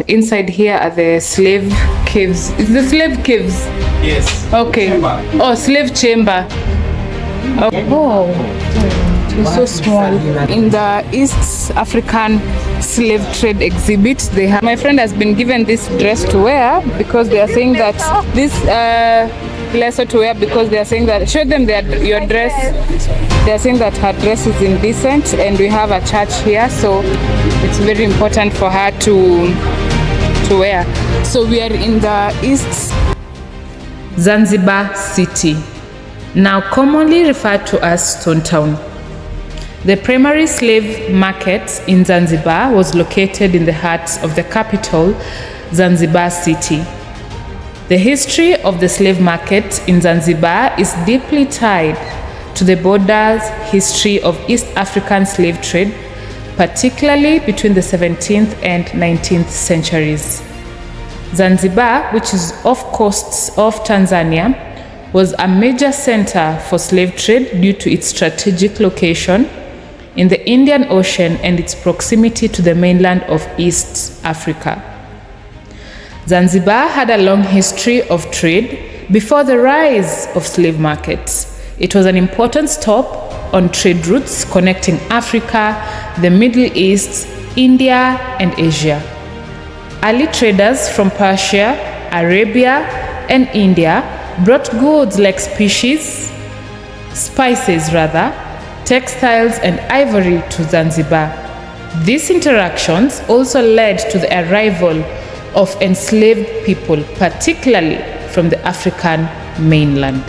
inside here are the slave caves. Is the slave caves? Yes. Okay. Chamber. Oh, slave chamber. Oh, it's so small. In the East African slave trade exhibit, they have. My friend has been given this dress to wear because they are saying that this lesser to wear because they are saying that show them your dress. They are saying that her dress is indecent, and we have a church here, so it's very important for her to wear. So we are in the East Zanzibar city, now commonly referred to as Stone Town. The primary slave market in Zanzibar was located in the heart of the capital, Zanzibar city. The history of the slave market in Zanzibar is deeply tied to the border's history of East African slave trade, particularly between the 17th and 19th centuries. Zanzibar, which is off coast of Tanzania, was a major center for slave trade due to its strategic location in the Indian Ocean and its proximity to the mainland of East Africa. Zanzibar had a long history of trade before the rise of slave markets. It was an important stop on trade routes connecting Africa, the Middle East, India, and Asia. Early traders from Persia, Arabia, and India brought goods like spices, textiles, and ivory to Zanzibar. These interactions also led to the arrival of enslaved people, particularly from the African mainland.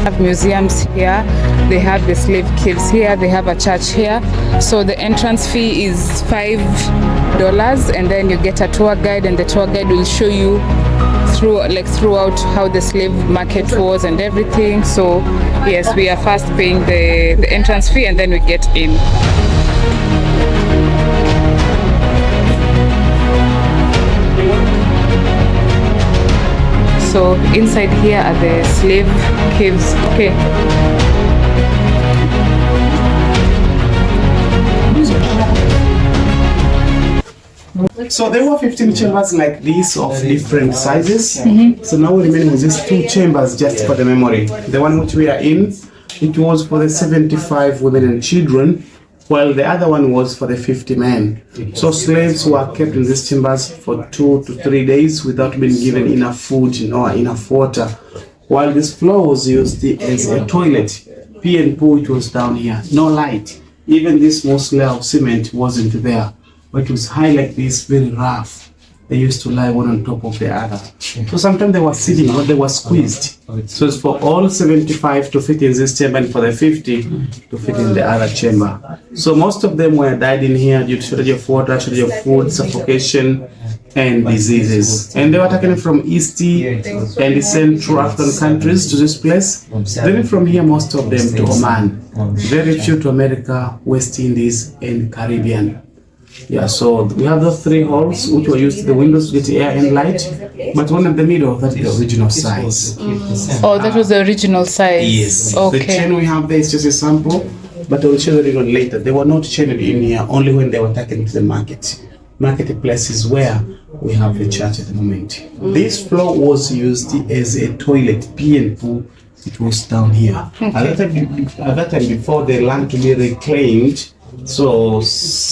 Have museums here, they have the slave caves here, they have a church here. So the entrance fee is $5, and then you get a tour guide, and the tour guide will show you throughout how the slave market was and everything. So yes, we are first paying the entrance fee, and then we get in. So inside here are the slave caves. Okay. So there were 15 chambers like this of different sizes. So now we remain with these 2 chambers just for the memory. The one which we are in, it was for the 75 women and children, while the other one was for the 50 men. So slaves were kept in these chambers for 2 to 3 days without being given enough food nor enough water, while this floor was used as a toilet. Pee and poo, it was down here. No light. Even this small layer of cement wasn't there, but it was high like this, very rough. They used to lie one on top of the other. So sometimes they were sitting, but they were squeezed. So it's for all 75 to fit in this chamber, and for the 50 to fit in the other chamber. So most of them were died in here due to shortage of water, shortage of food, suffocation, and diseases. And they were taken from East and Central African countries to this place. Then from here, most of them to Oman. Very few to America, West Indies, and Caribbean. Yeah, so we have those 3 holes which were used to the windows to get air and light, but one in the middle, that's the original size. Oh, that was the original size? Yes. Okay. The chain we have there is just a sample, but I will show you one later. They were not chained in here, only when they were taken to the marketplace is where we have the church at the moment. This floor was used as a toilet, pee and poo. It was down here. At that time before they land to be reclaimed, so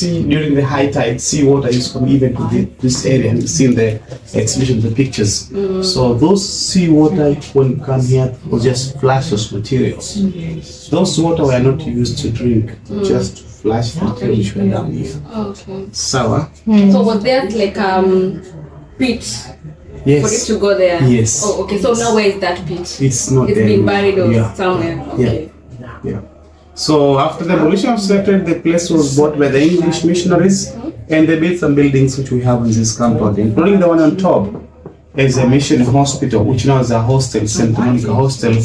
during the high tide, sea water used to come even to this area, and you've seen the exhibition, the pictures. So those sea water, when you come here, was just flashes materials. Those water were not used to drink, just to flash material which were down here. Okay. Sour. So was there like pit for it to go there? Yes. Oh, okay. So now where is that pit? It's not It's there. been buried or somewhere. Okay. Yeah. So after the abolition of slave trade, the place was bought by the English missionaries, and they built some buildings which we have in this compound, including the one on top is a mission hospital, which now is a hostel, St. Monica Hostel,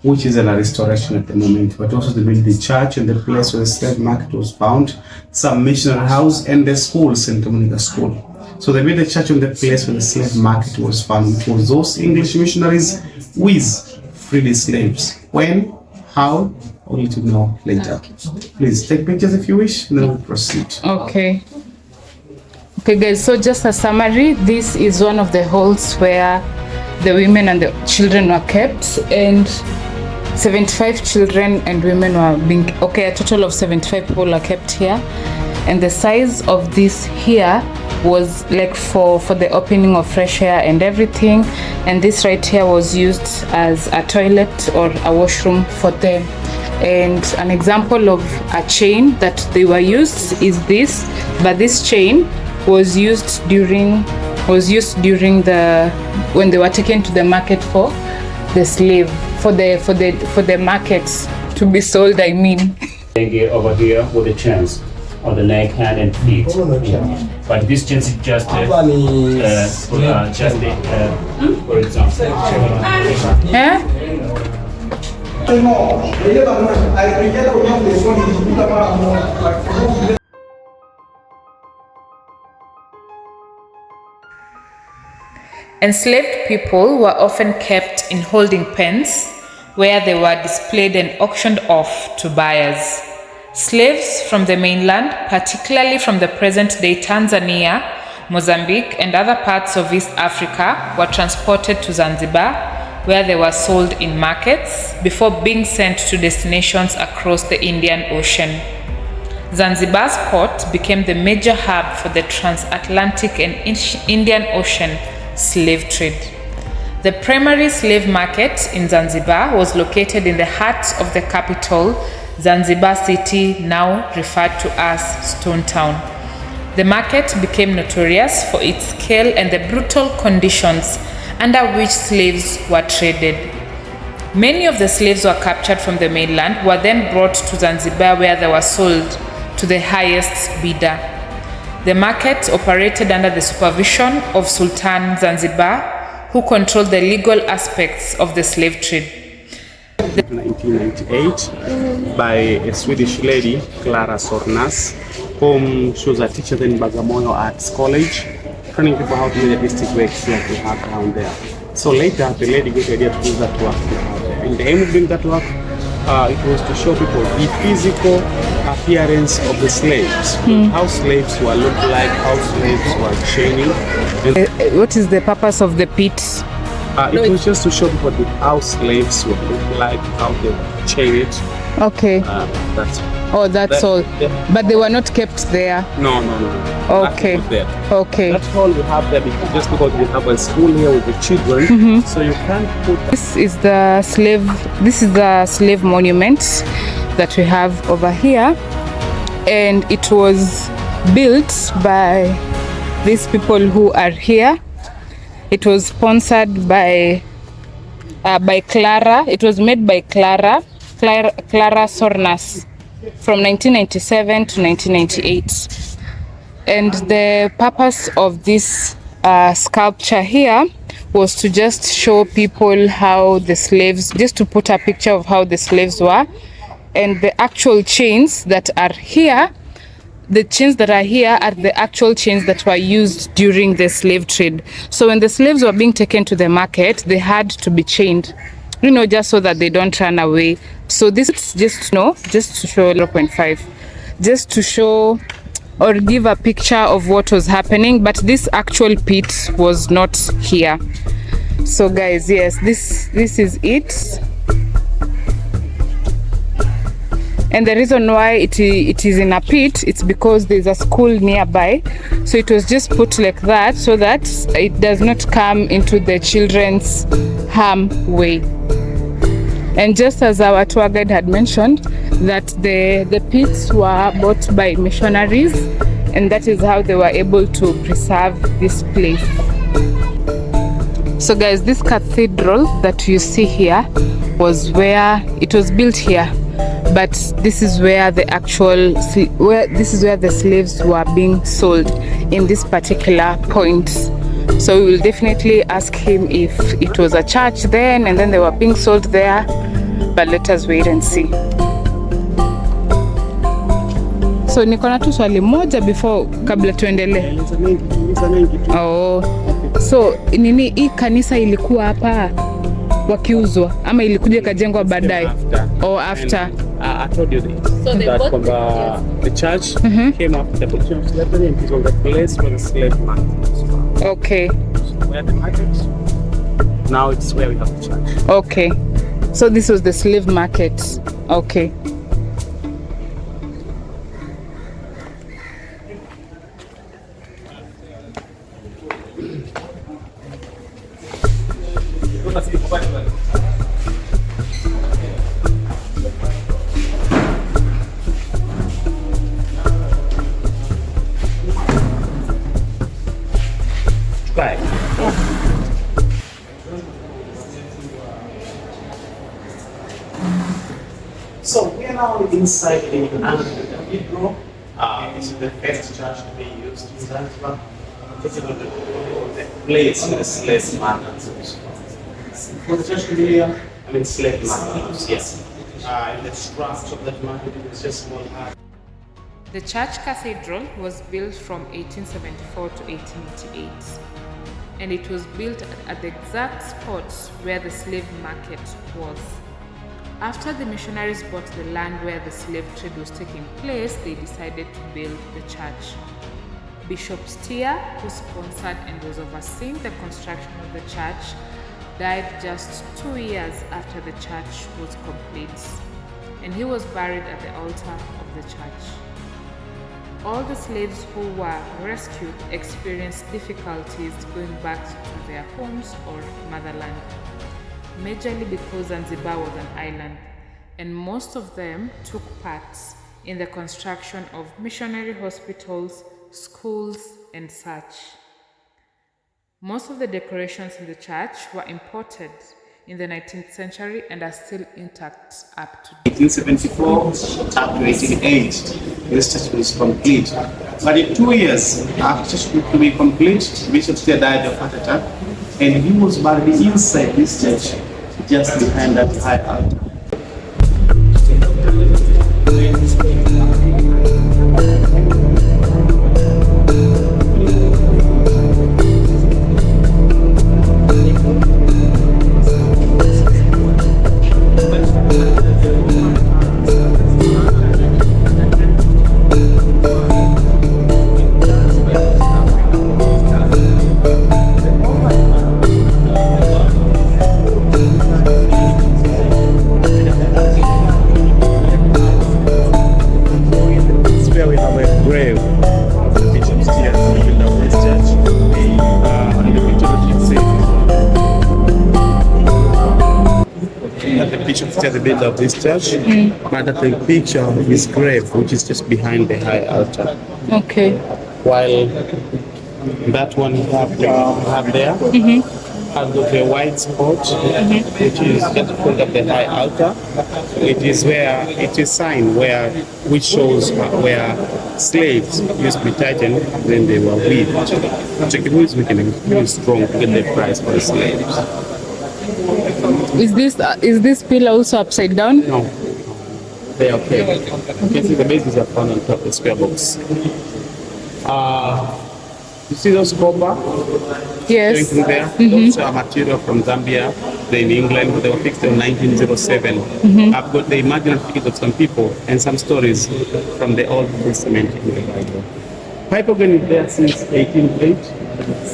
which is in a restoration at the moment. But also they built the church and the place where the slave market was found, some missionary house, and the school, St. Monica School. So they built the church on the place where the slave market was found, which was those English missionaries with freed slaves. When, how, I'll let you know later. Please take pictures if you wish, and then we'll proceed. Okay. Okay, guys, so just a summary, this is one of the halls where the women and the children were kept, and 75 children and women were being, okay, a total of 75 people were kept here. And the size of this here was like for the opening of fresh air and everything. And this right here was used as a toilet or a washroom for them. And an example of a chain that they were used is this, but this chain was used during the when they were taken to the market for the slave, for the markets to be sold, I mean. Over here with the chains on the neck, hand and feet. But this chains is just for example. Yeah? Enslaved people were often kept in holding pens where they were displayed and auctioned off to buyers. Slaves from the mainland, particularly from the present-day Tanzania, Mozambique, and other parts of East Africa, were transported to Zanzibar, where they were sold in markets before being sent to destinations across the Indian Ocean. Zanzibar's port became the major hub for the transatlantic and Indian Ocean slave trade. The primary slave market in Zanzibar was located in the heart of the capital, Zanzibar City, now referred to as Stone Town. The market became notorious for its scale and the brutal conditions under which slaves were traded. Many of the slaves were captured from the mainland, were then brought to Zanzibar where they were sold to the highest bidder. The market operated under the supervision of Sultan Zanzibar, who controlled the legal aspects of the slave trade. 1998 by a Swedish lady, Clara Sornas, whom she was a teacher then in Bagamoyo Arts College, training people how to do the artistic works like we have down there. So later, the lady got the idea to do that work out there. And the aim of doing that work, it was to show people the physical appearance of the slaves, how slaves were looked like, how slaves were chaining. What is the purpose of the pit? It was just to show people how slaves would look like, how they were chained. Okay. That's all. Yeah. But they were not kept there. No. Okay. Okay. That's all we have there just because we have a school here with the children. So you can't put. This is the slave monument that we have over here, and it was built by these people who are here. It was sponsored by Clara. It was made by Clara Sornas from 1997 to 1998. And the purpose of this sculpture here was to just show people how the slaves, just to put a picture of how the slaves were. And the actual chains that are here, the chains that are here are the actual chains that were used during the slave trade. So when the slaves were being taken to the market, they had to be chained, just so that they don't run away. So this is just to show 0.5, just to show or give a picture of what was happening. But this actual pit was not here. So guys, yes, this is it. And the reason why it is in a pit, it's because there's a school nearby. So it was just put like that so that it does not come into the children's harm way. And just as our tour guide had mentioned, that the pits were bought by missionaries, and that is how they were able to preserve this place. So guys, this cathedral that you see here was where it was built here. But this is where the slaves were being sold in this particular point. So we will definitely ask him if it was a church then and then they were being sold there, but let us wait and see. So niko na tu swali moja before kabla tuendelee. Oh. So nini hii kanisa ilikuwa hapa wakiuzwa ama ilikuja kajengwa baadaye? Or after? I told you this. So they That bought from the church came after the abolition of slavery, and it was the place where the slave market was found. Okay. So where the market, now it's where we have the church. Okay. So this was the slave market. Okay. Right. So we are now inside the cathedral. This is the first church to be used in Zanzibar. This is the place where the slave markets was found. For the church familiar, I mean slave markets, yes. In the structure of that market, it was just small art. The church cathedral was built from 1874 to 1888, and it was built at the exact spot where the slave market was. After the missionaries bought the land where the slave trade was taking place, they decided to build the church. Bishop Steer, who sponsored and was overseeing the construction of the church, died just 2 years after the church was complete, and he was buried at the altar of the church. All the slaves who were rescued experienced difficulties going back to their homes or motherland, majorly because Zanzibar was an island, and most of them took part in the construction of missionary hospitals, schools, and such. Most of the decorations in the church were imported in the 19th century and are still intact up to 1874 up to 1880, this church was complete. But in 2 years after to be complete, Bishop Steer died of heart attack, and he was buried inside this church, just behind that high altar. The build of this church, but at the picture of his grave, which is just behind the high altar. Okay. While that one you have there has got a white spot, which is just in front of the high altar. It is where it is sign which shows where slaves used to be tightened when they were weak. Check who is weak and who is strong to get the price for the slaves. Is this pillar also upside down? No, they are okay. You can see the bases are found on top of the square box. You see those copper? Yes. Going through there? Those are material from Zambia. They're in England, but they were fixed in 1907. I've got the imaginary figures of some people and some stories from the Old Testament in the Bible. Pipe organ is there since 1808.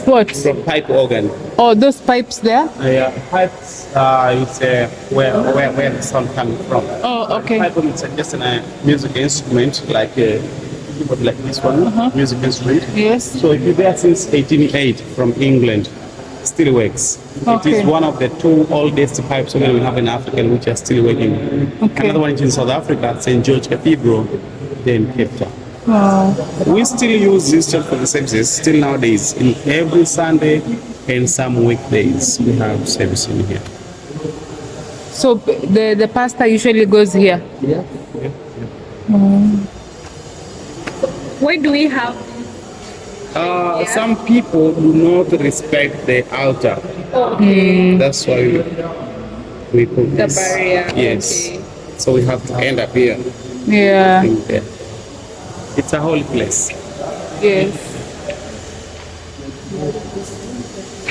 What? From pipe organ. Oh, those pipes there? Yeah, pipes is where the sound coming from. Oh, okay. Pipe organ is just a music instrument like this one, music instrument. Yes. So if you're there since 1808 from England, still works. Okay. It is one of the 2 oldest pipes organ we have in Africa which are still working. Okay. Another one is in South Africa, St. George Cathedral, then Cape Town. Wow. We still use this church for the services still nowadays. In every Sunday and some weekdays we have service in here. So the pastor usually goes here? Yeah. Why do we have? Some people do not respect the altar. That's why we put The this. barrier. Yes. Okay. So we have to end up here. Yeah. It's a holy place. Yes.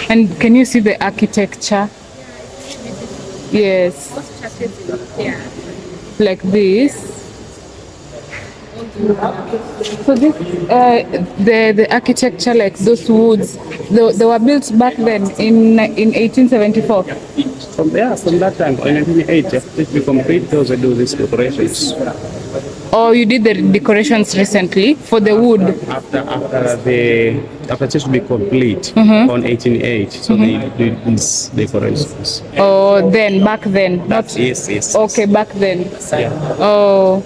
And can you see the architecture? Yes. Most churches in here like this. So this, the architecture, like those woods, they were built back then in 1874. From that time, in 1980, if we complete those, I do these decorations. Oh, you did the decorations recently for the wood. After it should be complete on 1880, so they did these decorations. Oh, then back then, not Yes. okay, back then. Yeah. Oh,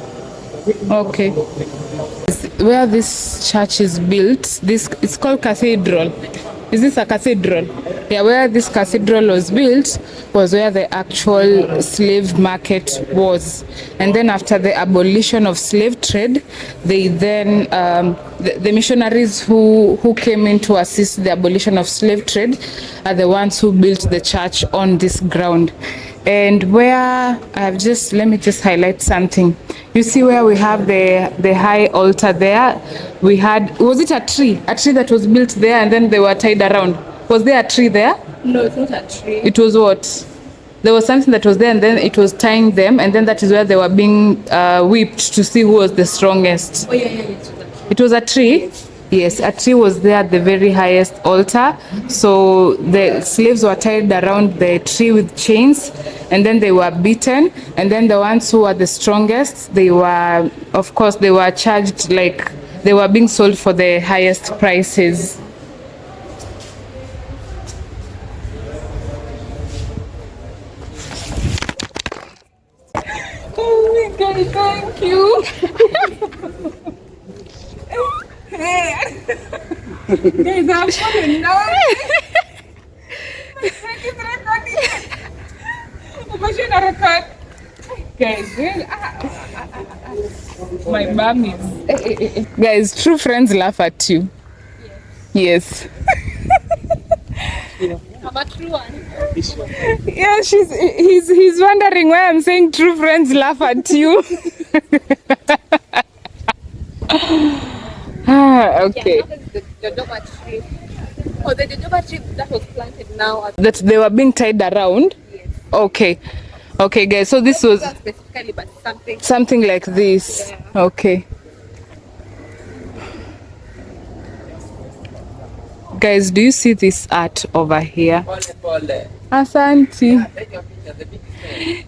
okay. Where this church is built, it's called cathedral. Is this a cathedral? Yeah, where this cathedral was built was where the actual slave market was. And then after the abolition of slave trade, they then, the missionaries who came in to assist the abolition of slave trade are the ones who built the church on this ground. And where let me just highlight something. You see where we have the high altar there? We had, was it a tree? A tree that was built there and then they were tied around. Was there a tree there? No, it's not a tree. It was what? There was something that was there and then it was tying them, and then that is where they were being whipped to see who was the strongest. Oh, yeah. It was a tree? Yes, a tree was there at the very highest altar. So the slaves were tied around the tree with chains, and then they were beaten. And then the ones who were the strongest, they were, of course, they were charged, like they were being sold for the highest prices. Oh my God, thank you. Guys, I'm falling now. My mom is. Guys, true friends laugh at you. Yes. I'm a true one. Yeah, he's wondering why I'm saying true friends laugh at you. Okay. Yeah, the jojoba tree. Oh, the jojoba tree that was planted now. That they were being tied around? Yes. Okay. Okay, guys, so this was Not specifically, but something like this. Yeah. Okay. Guys, do you see this art over here? Asante.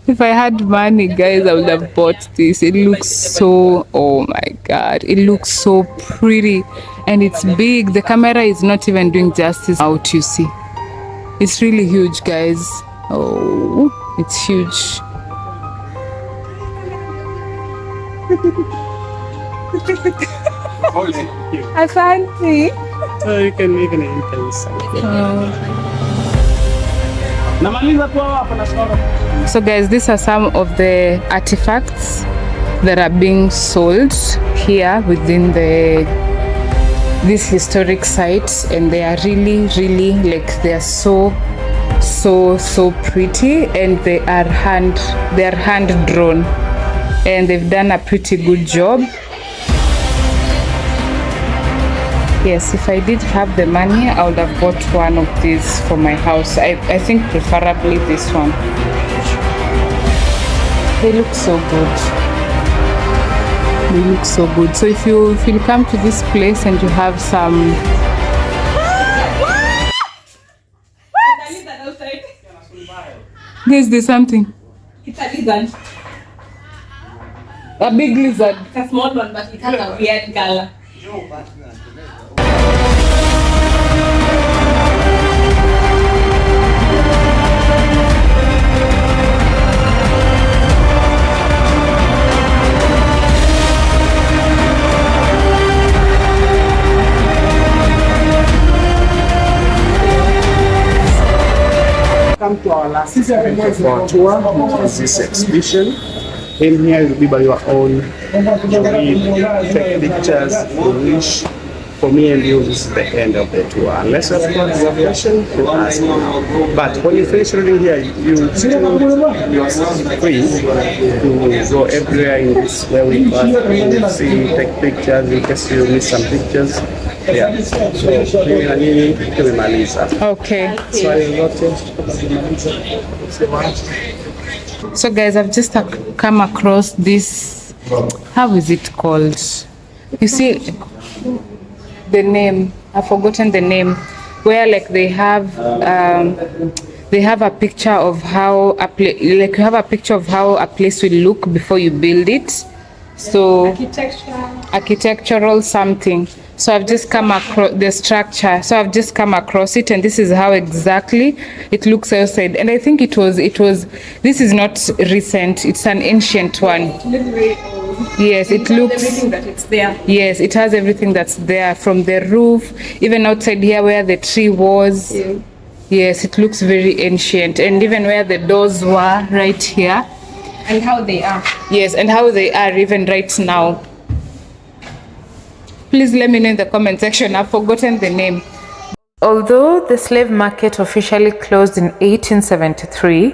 If I had money, guys, I would have bought this. It looks so, oh my God, it looks so pretty and it's big. The camera is not even doing justice out, you see. It's really huge, guys. Oh, it's huge. Asante. You can even enter inside. So guys, these are some of the artifacts that are being sold here within this historic site, and they are really like, they are so pretty, and they are hand drawn, and they've done a pretty good job. Yes, if I did have the money, I would have bought one of these for my house. I think preferably this one. They look so good. They look so good. So if you come to this place and you have some... Guys, there's something. It's a lizard. A big lizard. It's a small one, but it has a weird color. Come to our last segment of our tour, which is this exhibition. In here, you'll be by your own. You read, take pictures, you wish. For me and you, this is the end of the tour. Unless of course you have questions, you ask now. But when you finish reading here, you still free to go everywhere in this where we pass, see, take pictures in case you miss some pictures. Yeah. So mimi na nini tumemaliza. Okay. Swali lolote tukamaliza. Sema So guys, I've just come across this, how is it called? You see the name, I've forgotten the name, where like they have a picture of how you have a picture of how a place will look before you build it. So architectural something. So I've just come across the structure. So I've just come across it, and this is how exactly it looks outside. And I think it was this is not recent, it's an ancient one. It looks very old. Yes, it looks everything that it's there. Yes, it has everything that's there, from the roof, even outside here where the tree was. Yeah. Yes, it looks very ancient, and even where the doors were right here. And how they are. Yes, and how they are even right now. Please let me know in the comment section. I've forgotten the name. Although the slave market officially closed in 1873,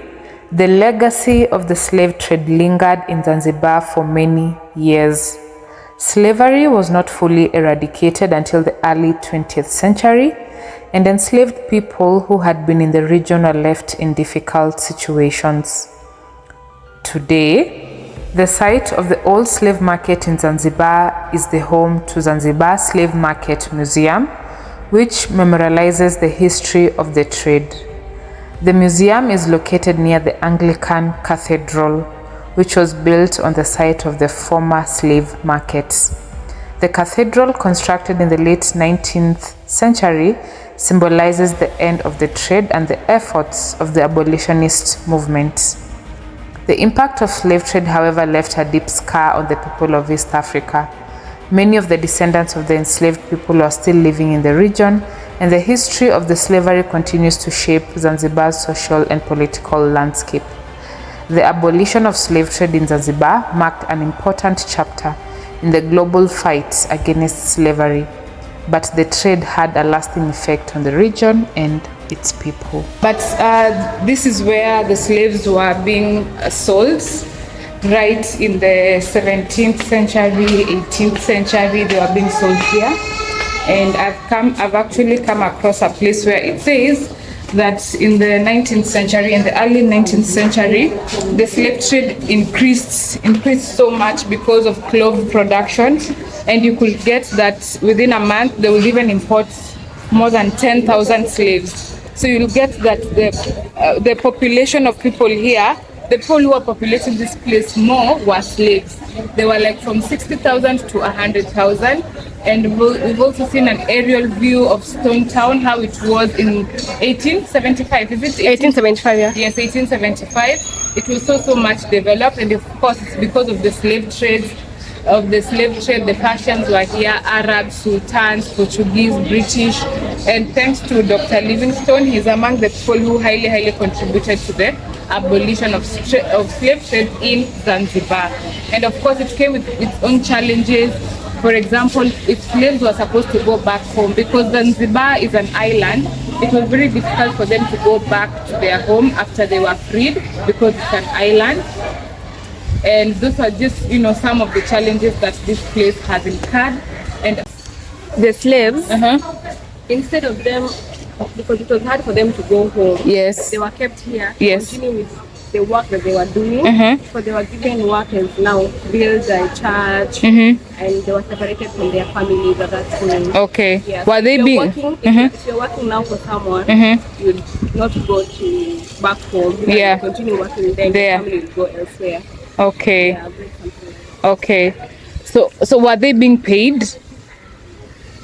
the legacy of the slave trade lingered in Zanzibar for many years. Slavery was not fully eradicated until the early 20th century, and enslaved people who had been in the region were left in difficult situations. Today, the site of the old slave market in Zanzibar is the home to Zanzibar Slave Market Museum, which memorializes the history of the trade. The museum is located near the Anglican Cathedral, which was built on the site of the former slave markets. The cathedral, constructed in the late 19th century, symbolizes the end of the trade and the efforts of the abolitionist movement. The impact of slave trade, however, left a deep scar on the people of East Africa. Many of the descendants of the enslaved people are still living in the region, and the history of the slavery continues to shape Zanzibar's social and political landscape. The abolition of slave trade in Zanzibar marked an important chapter in the global fight against slavery, but the trade had a lasting effect on the region and its people. But this is where the slaves were being sold, right in the 17th century, 18th century, they were being sold here. And I've actually come across a place where it says that in the 19th century, in the early 19th century, the slave trade increased so much because of clove production, and you could get that within a month they will even import more than 10,000 slaves. So you'll get that the population of people here, the people who are populating this place more, were slaves. They were like from 60,000 to 100,000. And we've also seen an aerial view of Stone Town, how it was in 1875. Is it 1875, yeah. Yes, 1875. It was so much developed, and of course it's because of the slave trade. The Persians were here, Arabs, Sultans, Portuguese, British, and thanks to Dr. Livingstone, he's among the people who highly contributed to the abolition of slave trade in Zanzibar. And of course it came with its own challenges. For example, if slaves were supposed to go back home, because Zanzibar is an island, it was very difficult for them to go back to their home after they were freed, because it's an island. And those are just, some of the challenges that this place has incurred. And the slaves, instead of them, because it was hard for them to go home, yes, they were kept here, yes, continue with the work that they were doing. So they were given workers now to build a church, and they were separated from their families at that time. Okay. Yeah. Were they being? If you're working now for someone, you'd not go to back home. Yeah. You continue working there. Your family will go elsewhere. Okay. Yeah, okay. So were they being paid?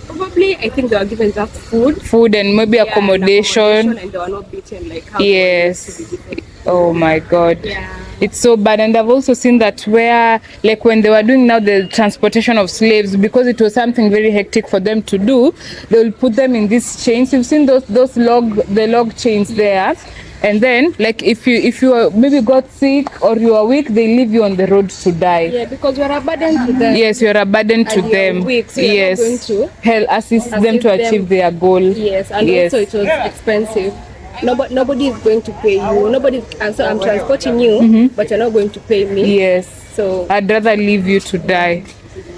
Probably, I think they were given just food and maybe accommodation. And they were not beaten like how yes. they were used to be. Oh my God. Yeah. It's so bad. And I've also seen that where, like when they were doing now the transportation of slaves, because it was something very hectic for them to do, they will put them in these chains. You've seen those log chains there. And then, like, if you maybe got sick or you are weak, they leave you on the road to die. Yeah, because you are a burden to them. Yes, you are a burden to them. Weak, so yes, going to help assist them to achieve their goal. Yes, and also it was expensive. Nobody is going to pay you. So I'm transporting you, but you're not going to pay me. Yes. So I'd rather leave you to die.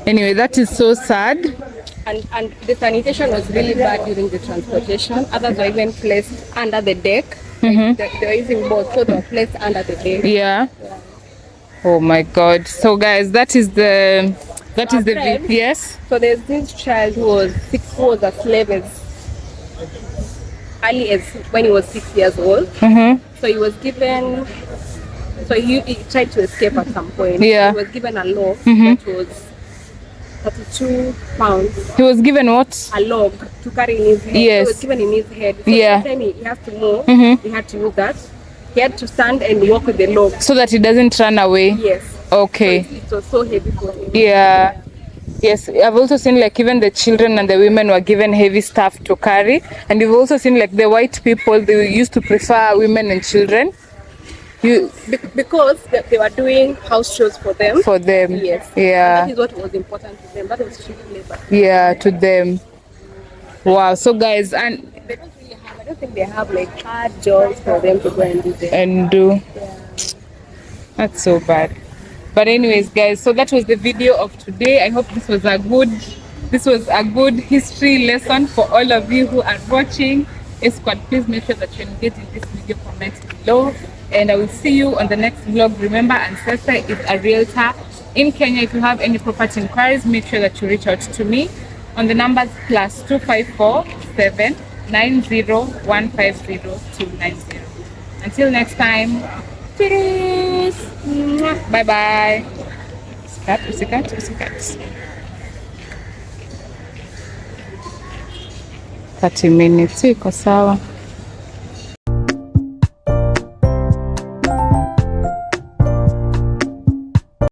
Anyway, that is so sad. And the sanitation was really bad during the transportation. Others were even placed under the deck. They were using both, so they were placed under the bed. Yeah. Oh my God. So guys, that is the friend, yes. So there's this child who was a slave as early as when he was 6 years old. So he was given. So he tried to escape at some point. Yeah. He was given a log that was 32 pounds. He was given what? A log to carry in his head. Yes. He was given in his head. So Yeah. every time he has to move, he had to use that. He had to stand and walk with the log. So that he doesn't run away. Yes. Okay. So it was so heavy for him. Yeah. Yes, I've also seen like even the children and the women were given heavy stuff to carry, and we've also seen like the white people, they used to prefer women and children. Because they were doing house chores for them. For them. Yes. Yeah. And that is what was important to them. That was child labor. Yeah, to them. Wow. So guys, and They don't really have. I don't think they have like hard jobs for them to go and do them. and do. That's so bad. But anyways, guys, so that was the video of today. I hope this was a good history lesson for all of you who are watching. Squad, please make sure that you engage in this video, comment below, and I will see you on the next vlog. Remember, Sese is a realtor in Kenya. If you have any property inquiries, make sure that you reach out to me on the numbers +254 790 150 290. Until next time, cheers. Bye bye. Usikat. 30 minutes iko sawa.